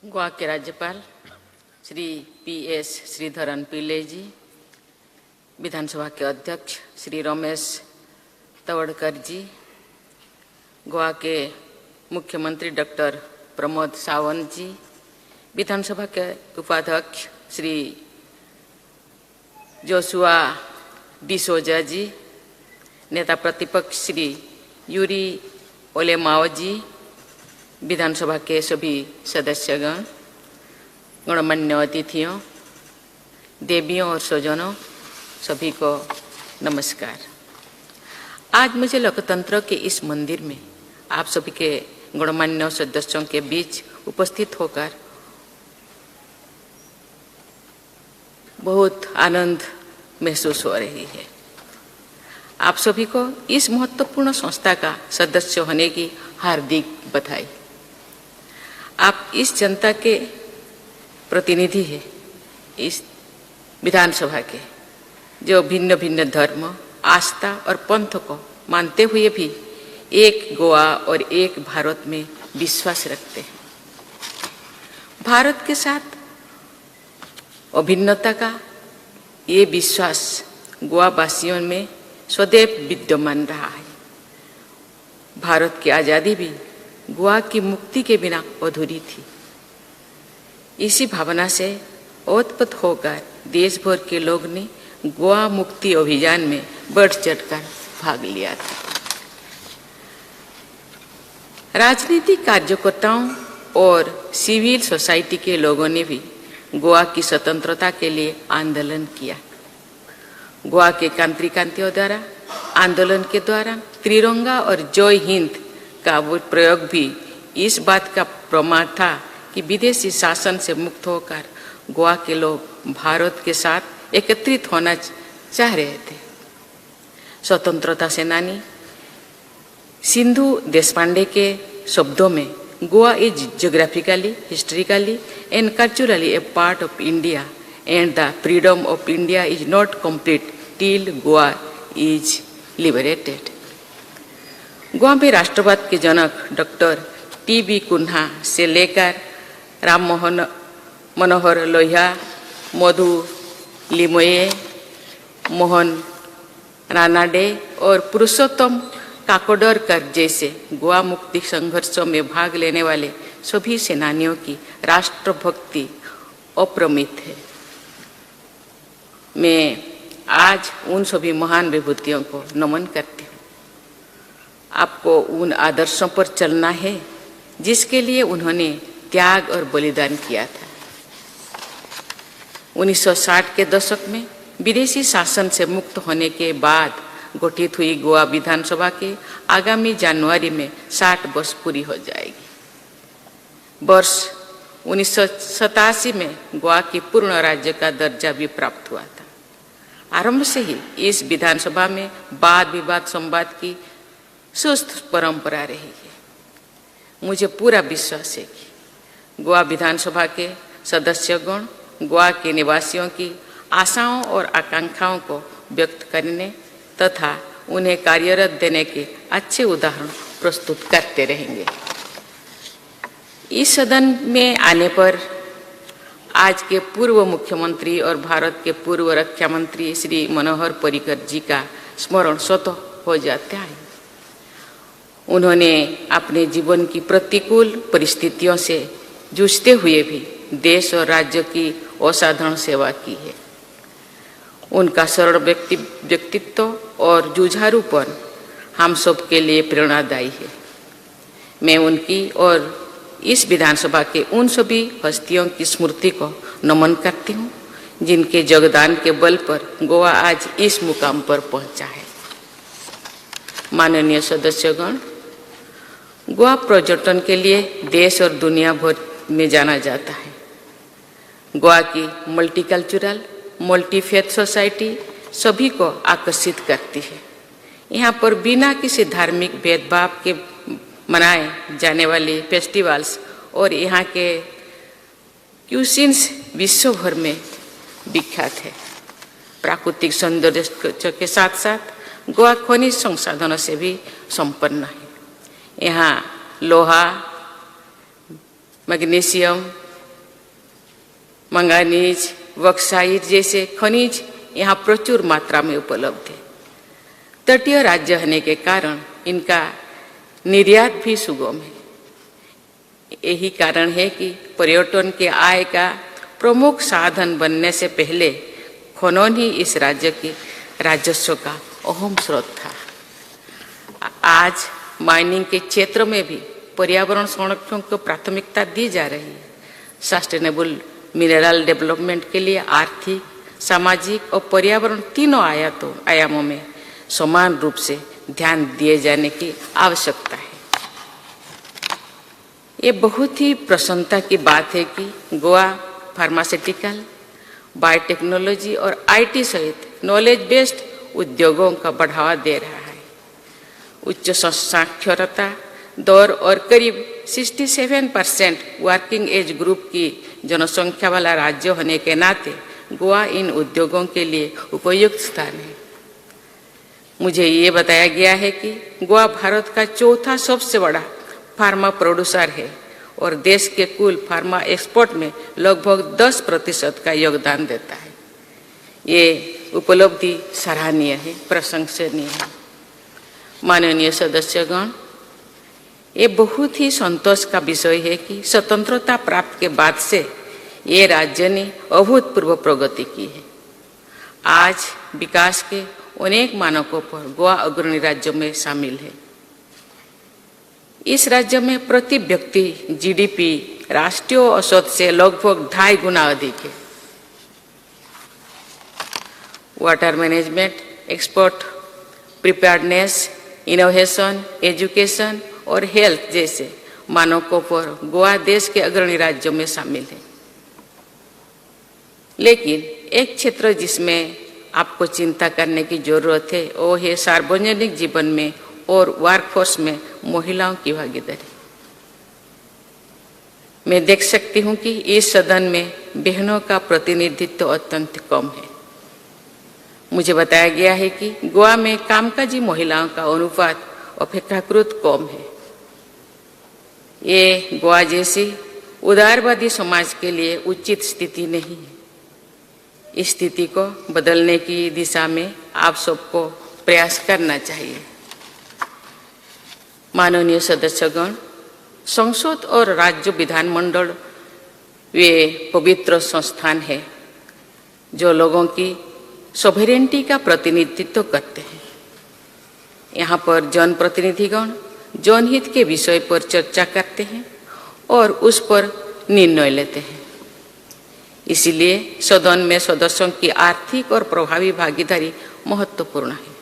गोवा के राज्यपाल श्री PS श्रीधरन पिल्ले जी, विधानसभा के अध्यक्ष श्री रमेश तवड़कर जी, गोवा के मुख्यमंत्री डॉक्टर प्रमोद सावंत जी, विधानसभा के उपाध्यक्ष श्री जोशुआ डिसोजा जी, नेता प्रतिपक्ष श्री यूरी ओलेमाओ जी, विधानसभा के सभी सदस्यगण, गणमान्य अतिथियों, देवियों और स्वजनों, सभी को नमस्कार। आज मुझे लोकतंत्र के इस मंदिर में आप सभी के गणमान्य सदस्यों के बीच उपस्थित होकर बहुत आनंद महसूस हो रही है। आप सभी को इस महत्वपूर्ण संस्था का सदस्य होने की हार्दिक बधाई। आप इस जनता के प्रतिनिधि हैं, इस विधानसभा के, जो भिन्न भिन्न धर्म, आस्था और पंथ को मानते हुए भी एक गोवा और एक भारत में विश्वास रखते हैं। भारत के साथ अभिन्नता का ये विश्वास गोवा वासियों में सदैव विद्यमान रहा है। भारत की आज़ादी भी गोवा की मुक्ति के बिना अधूरी थी। इसी भावना से ओतप्रोत होकर देश भर के लोग ने गोवा मुक्ति अभियान में बढ़ चढ़कर भाग लिया था। राजनीतिक कार्यकर्ताओं और सिविल सोसाइटी के लोगों ने भी गोवा की स्वतंत्रता के लिए आंदोलन किया। गोवा के क्रांतिकारियों द्वारा आंदोलन के दौरान त्रिरंगा और जय हिंद का वो प्रयोग भी इस बात का प्रमाण था कि विदेशी शासन से मुक्त होकर गोवा के लोग भारत के साथ एकत्रित होना चाह रहे थे। स्वतंत्रता सेनानी सिंधु देशपांडे के शब्दों में Goa is geographically, historically and culturally A part of India and the freedom of India is not complete till Goa is liberated. Goa में राष्ट्रवाद के जनक डॉक्टर TB कुन्हा से लेकर राम मनोहर लोहिया, मधु लिमोये, मोहन रानाडे और पुरुषोत्तम काकोडकर जैसे गोवा मुक्ति संघर्षों में भाग लेने वाले सभी सेनानियों की राष्ट्रभक्ति अप्रमित है। मैं आज उन सभी महान विभूतियों को नमन करती हूँ। आपको उन आदर्शों पर चलना है जिसके लिए उन्होंने त्याग और बलिदान किया था। 1960 के दशक में विदेशी शासन से मुक्त होने के बाद गठित हुई गोवा विधानसभा के आगामी जनवरी में 60 वर्ष पूरी हो जाएगी। वर्ष 1987 में गोवा की पूर्ण राज्य का दर्जा भी प्राप्त हुआ था। आरंभ से ही इस विधानसभा में वाद विवाद संवाद की सुस्त परंपरा रही है। मुझे पूरा विश्वास है कि गोवा विधानसभा के सदस्यगण गोवा के निवासियों की आशाओं और आकांक्षाओं को व्यक्त करने तथा उन्हें कार्यरत देने के अच्छे उदाहरण प्रस्तुत करते रहेंगे। इस सदन में आने पर आज के पूर्व मुख्यमंत्री और भारत के पूर्व रक्षा मंत्री श्री मनोहर पर्रिकर जी का स्मरण स्वतः हो जाता है। उन्होंने अपने जीवन की प्रतिकूल परिस्थितियों से जूझते हुए भी देश और राज्य की असाधारण सेवा की है। उनका सरल व्यक्तित्व और जुझारूपन हम सब के लिए प्रेरणादायी है। मैं उनकी और इस विधानसभा के उन सभी हस्तियों की स्मृति को नमन करती हूँ जिनके योगदान के बल पर गोवा आज इस मुकाम पर पहुँचा है। माननीय सदस्यगण, गोवा पर्यटन के लिए देश और दुनिया भर में जाना जाता है। गोवा की मल्टीकल्चरल, मल्टीफेथ सोसाइटी सभी को आकर्षित करती है। यहाँ पर बिना किसी धार्मिक भेदभाव के मनाए जाने वाले फेस्टिवल्स और यहाँ के क्यूसिन्स विश्व भर में विख्यात है। प्राकृतिक सौंदर्य के साथ साथ गोवा खनिज संसाधनों से भी संपन्न है। यहाँ लोहा, मैग्नीशियम, मंगानीज, बॉक्साइट जैसे खनिज यहाँ प्रचुर मात्रा में उपलब्ध है। तटीय राज्य होने के कारण इनका निर्यात भी सुगम है। यही कारण है कि पर्यटन के आय का प्रमुख साधन बनने से पहले खनन ही इस राज्य के राजस्व का अहम स्रोत था। आज माइनिंग के क्षेत्र में भी पर्यावरण संरक्षण को प्राथमिकता दी जा रही है। सस्टेनेबल मिनरल डेवलपमेंट के लिए आर्थिक, सामाजिक और पर्यावरण तीनों आयामों में समान रूप से ध्यान दिए जाने की आवश्यकता है। ये बहुत ही प्रसन्नता की बात है कि गोवा फार्मास्यूटिकल, बायोटेक्नोलॉजी और आईटी सहित नॉलेज बेस्ड उद्योगों का बढ़ावा दे रहा है। उच्च साक्षरता दर और करीब 67% वर्किंग एज ग्रुप की जनसंख्या वाला राज्य होने के नाते गोवा इन उद्योगों के लिए उपयुक्त स्थान है। मुझे ये बताया गया है कि गोवा भारत का चौथा सबसे बड़ा फार्मा प्रोड्यूसर है और देश के कुल फार्मा एक्सपोर्ट में लगभग 10% का योगदान देता है। ये उपलब्धि सराहनीय है, प्रशंसनीय है। माननीय सदस्यगण, ये बहुत ही संतोष का विषय है कि स्वतंत्रता प्राप्त के बाद से ये राज्य ने अभूतपूर्व प्रगति की है। आज विकास के अनेक मानकों पर गोवा अग्रणी राज्यों में शामिल है। इस राज्य में प्रति व्यक्ति जीडीपी राष्ट्रीय औसत से लगभग 2.5 गुना अधिक है। Water management, export, preparedness, innovation, education और हेल्थ जैसे मानकों पर गोवा देश के अग्रणी राज्यों में शामिल है। लेकिन एक क्षेत्र जिसमें आपको चिंता करने की जरूरत है वो है सार्वजनिक जीवन में और वर्कफोर्स में महिलाओं की भागीदारी। मैं देख सकती हूँ कि इस सदन में बहनों का प्रतिनिधित्व अत्यंत कम है। मुझे बताया गया है कि गोवा में कामकाजी महिलाओं का अनुपात अपेक्षाकृत कम है। ये गोवा जैसी उदारवादी समाज के लिए उचित स्थिति नहीं है। इस स्थिति को बदलने की दिशा में आप सबको प्रयास करना चाहिए। माननीय सदस्यगण, संसद और राज्य विधानमंडल वे पवित्र संस्थान है जो लोगों की सोवेरेंटी का प्रतिनिधित्व करते हैं। यहाँ पर जनप्रतिनिधिगण जनहित के विषय पर चर्चा करते हैं और उस पर निर्णय लेते हैं। इसीलिए सदन में सदस्यों की आर्थिक और प्रभावी भागीदारी महत्वपूर्ण है।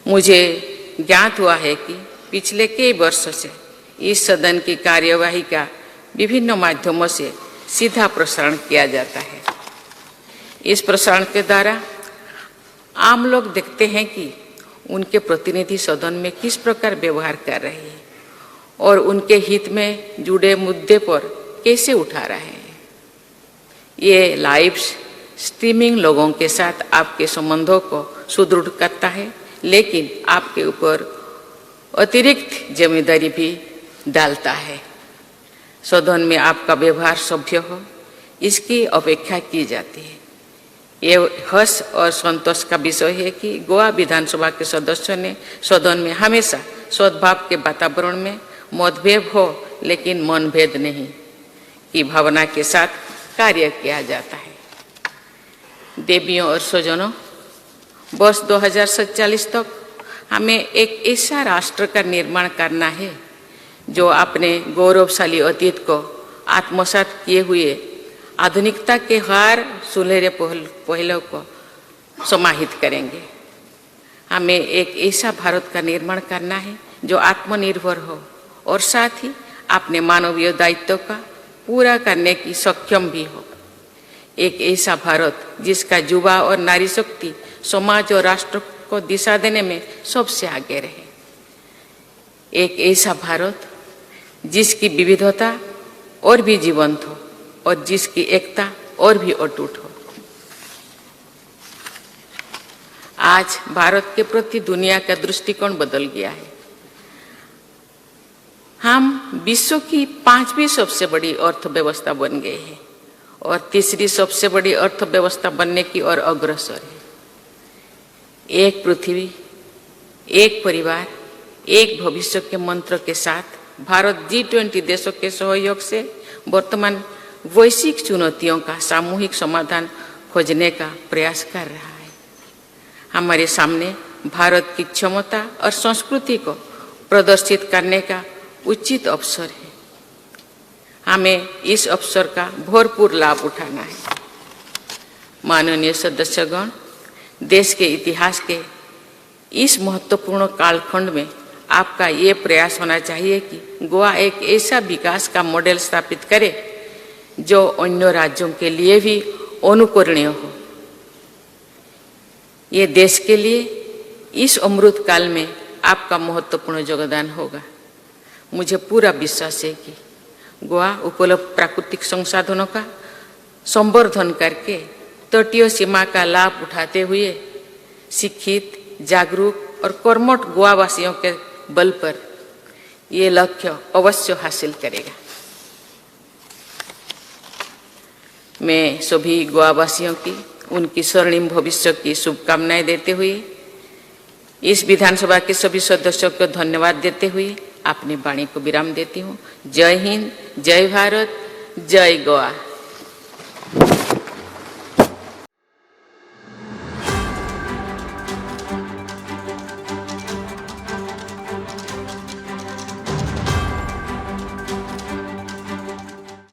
मुझे ज्ञात हुआ है कि पिछले कई वर्षों से इस सदन की कार्यवाही का विभिन्न माध्यमों से सीधा प्रसारण किया जाता है। इस प्रसारण के द्वारा आम लोग देखते हैं कि उनके प्रतिनिधि सदन में किस प्रकार व्यवहार कर रहे हैं और उनके हित में जुड़े मुद्दे पर कैसे उठा रहे हैं। ये लाइव स्ट्रीमिंग लोगों के साथ आपके संबंधों को सुदृढ़ करता है, लेकिन आपके ऊपर अतिरिक्त जिम्मेदारी भी डालता है। सदन में आपका व्यवहार सभ्य हो, इसकी अपेक्षा की जाती है। ये हर्ष और संतोष का विषय है कि गोवा विधानसभा के सदस्यों ने सदन में हमेशा सद्भाव के वातावरण में मतभेद हो लेकिन मनभेद नहीं की भावना के साथ कार्य किया जाता है। देवियों और स्वजनों, वर्ष 2047 तक हमें एक ऐसा राष्ट्र का निर्माण करना है जो अपने गौरवशाली अतीत को आत्मसात किए हुए आधुनिकता के हर सुनहरे पहलुओं को समाहित करेंगे। हमें एक ऐसा भारत का निर्माण करना है जो आत्मनिर्भर हो और साथ ही अपने मानवीय दायित्व का पूरा करने की सक्षम भी हो। एक ऐसा भारत जिसका युवा और नारी शक्ति समाज और राष्ट्र को दिशा देने में सबसे आगे रहे। एक ऐसा भारत जिसकी विविधता और भी जीवंत हो और जिसकी एकता और भी अटूट हो। आज भारत के प्रति दुनिया का दृष्टिकोण बदल गया है। हम विश्व की 5वीं सबसे बड़ी अर्थव्यवस्था बन गए हैं। और तीसरी सबसे बड़ी अर्थव्यवस्था बनने की ओर अग्रसर है। एक पृथ्वी, एक परिवार, एक भविष्य के मंत्र के साथ भारत G20 देशों के सहयोग से वर्तमान वैश्विक चुनौतियों का सामूहिक समाधान खोजने का प्रयास कर रहा है। हमारे सामने भारत की क्षमता और संस्कृति को प्रदर्शित करने का उचित अवसर है। हमें इस अवसर का भरपूर लाभ उठाना है। माननीय सदस्यगण, देश के इतिहास के इस महत्वपूर्ण कालखंड में आपका ये प्रयास होना चाहिए कि गोवा एक ऐसा विकास का मॉडल स्थापित करे जो अन्य राज्यों के लिए भी अनुकरणीय हो। ये देश के लिए इस अमृत काल में आपका महत्वपूर्ण योगदान होगा। मुझे पूरा विश्वास है कि गोवा उपलब्ध प्राकृतिक संसाधनों का संवर्धन करके तटीय सीमा का लाभ उठाते हुए शिक्षित, जागरूक और कर्मठ गोवावासियों के बल पर ये लक्ष्य अवश्य हासिल करेगा। मैं सभी गोवावासियों की उनकी स्वर्णिम भविष्य की शुभकामनाएं देते हुए इस विधानसभा के सभी सदस्यों को धन्यवाद देते हुए अपनी वाणी को विराम देती हूँ। जय हिंद, जय भारत, जय गोवा।